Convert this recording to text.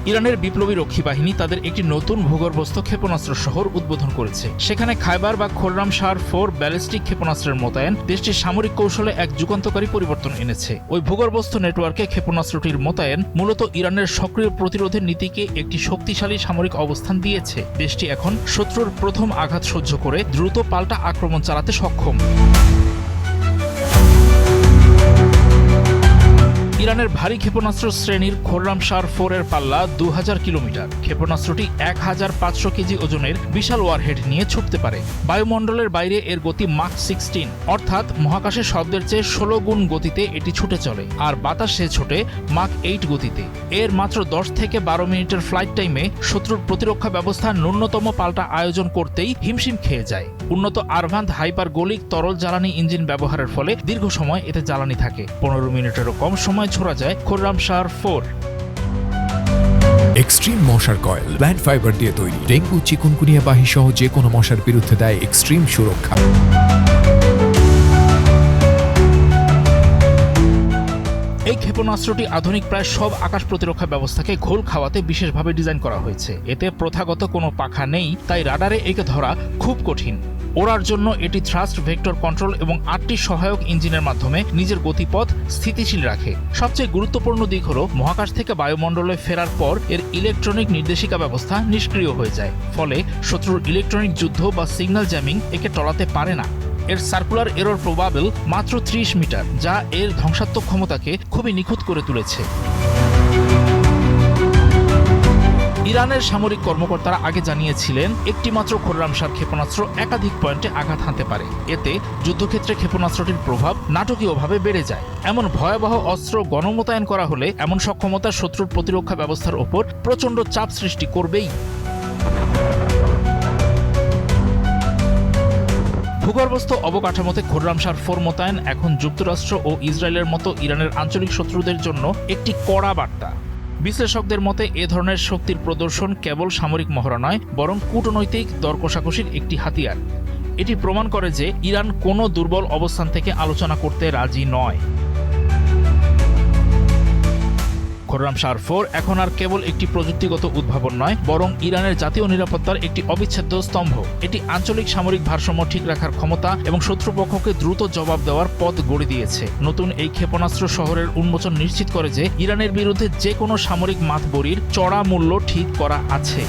ইরানের বিপ্লবী রক্ষী বাহিনী তাদের একটি নতুন ভূগর্ভস্থ ক্ষেপণাস্ত্র শহর উদ্বোধন করেছে। সেখানে খাইবার বা খোররামশাহর 4 ব্যালিস্টিক ক্ষেপণাস্ত্রের মোতায়েন দেশটির সামরিক কৌশলে এক যুগান্তকারী পরিবর্তন এনেছে। ওই ভূগর্ভস্থ নেটওয়ার্কে ক্ষেপণাস্ত্রটির মোতায়েন মূলত ইরানের সক্রিয় প্রতিরোধের নীতিকে একটি শক্তিশালী সামরিক অবস্থান দিয়েছে। দেশটি এখন শত্রুর প্রথম আঘাত সহ্য করে দ্রুত পাল্টা আক্রমণ চালাতে সক্ষম। ইরানের ভারী ক্ষেপণাস্ত্র শ্রেণীর খোররামশাহর 4 এর পাল্লা 2000 কিলোমিটার। ক্ষেপণাস্ত্রটি 1500 কেজি ওজনের বিশাল ওয়ারহেড নিয়ে ছুটতে পারে। বায়ুমণ্ডলের বাইরে এর গতি মাক 16, অর্থাৎ মহাকাশের শব্দের চেয়ে 16 গুণ গতিতে এটি ছুটে চলে, আর বাতাসে ছোটে মাক 8 গতিতে। এর মাত্র 10 থেকে 12 মিনিটের ফ্লাইট টাইমে শত্রুর প্রতিরক্ষা ব্যবস্থা ন্যূনতম পাল্টা আয়োজন করতেই হিমশিম খেয়ে যায়। উন্নত আরভান্থ হাইপারগোলিক তরল জ্বালানি ইঞ্জিন ব্যবহারের ফলে দীর্ঘ সময় এতে জ্বালানি থাকে। 15 মিনিটেরও কম সময় ছোড়া যায় খোররামশাহর 4। এক্সট্রিম মশার কয়েল প্ল্যান্ট ফাইবার দিয়ে তৈরি। ডেঙ্গু, চিকুনগুনিয়া বাহি সহ যে কোনো মশার বিরুদ্ধে দেয় এক্সট্রিম সুরক্ষা। এই ক্ষেপণাস্ত্রটি আধুনিক প্রায় সব আকাশ প্রতিরক্ষা ব্যবস্থাকে ঘোল খাওয়াতে বিশেষভাবে ডিজাইন করা হয়েছে। এতে প্রথাগত কোনো পাখা নেই, তাই রাডারে একে ধরা খুব কঠিন। ওড়ার জন্য এটি থ্রাস্ট ভেক্টর কন্ট্রোল এবং 8টি সহায়ক ইঞ্জিনের মাধ্যমে নিজের গতিপথ স্থিতিশীল রাখে। সবচেয়ে গুরুত্বপূর্ণ দিক হল মহাকাশ থেকে বায়ুমণ্ডলে ফেরার পর এর ইলেকট্রনিক নির্দেশিকা ব্যবস্থা নিষ্ক্রিয় হয়ে যায়। ফলে শত্রুর ইলেকট্রনিক যুদ্ধ বা সিগন্যাল জ্যামিং একে টলাতে পারে না। এর সার্কুলার এরর প্রবাবেল মাত্র 30 মিটার, যা এর ধ্বংসাত্মক ক্ষমতাকে খুবই নিখুঁত করে তুলেছে। ইরানের সামরিক কর্মকর্তারা আগে জানিয়েছিলেন একটি মাত্র খোররামশাহর ক্ষেপণাস্ত্র একাধিক পয়েন্টে আঘাত হানতে পারে। এতে যুদ্ধক্ষেত্রে ক্ষেপণাস্ত্রটির প্রভাব নাটকীয়ভাবে বেড়ে যায়। এমন ভয়াবহ অস্ত্র গণমোতায়েন করা হলে এমন সক্ষমতা শত্রুর প্রতিরক্ষা ব্যবস্থার ওপর প্রচণ্ড চাপ সৃষ্টি করবেই। ভূগর্ভস্থ অবকাঠামোতে খোররামশাহর 4 মোতায়েন এখন যুক্তরাষ্ট্র ও ইসরায়েলের মতো ইরানের আঞ্চলিক শত্রুদের জন্য একটি কড়া বার্তা। বিশ্লেষকদের মতে এ ধরনের শক্তির প্রদর্শন কেবল সামরিক মহড়া নয়, বরং কূটনৈতিক দর কষাকষির একটি হাতিয়ার। এটি প্রমাণ করে যে ইরান কোনো দুর্বল অবস্থান থেকে আলোচনা করতে রাজি নয়। খোররামশাহর 4 এখন আর কেবল একটি প্রযুক্তিগত উদ্ভাবন নয়, বরং ইরানের জাতীয় নিরাপত্তার একটি অবিচ্ছেদ্য স্তম্ভ। এটি আঞ্চলিক সামরিক ভারসাম্য ঠিক রাখার ক্ষমতা এবং শত্রুপক্ষকে দ্রুত জবাব দেওয়ার পথ গড়ে দিয়েছে। নতুন এই ক্ষেপণাস্ত্র শহরের উন্মোচন নিশ্চিত করে যে ইরানের বিরুদ্ধে যে কোনো সামরিক মাতবরির চড়া মূল্য ঠিক করা আছে।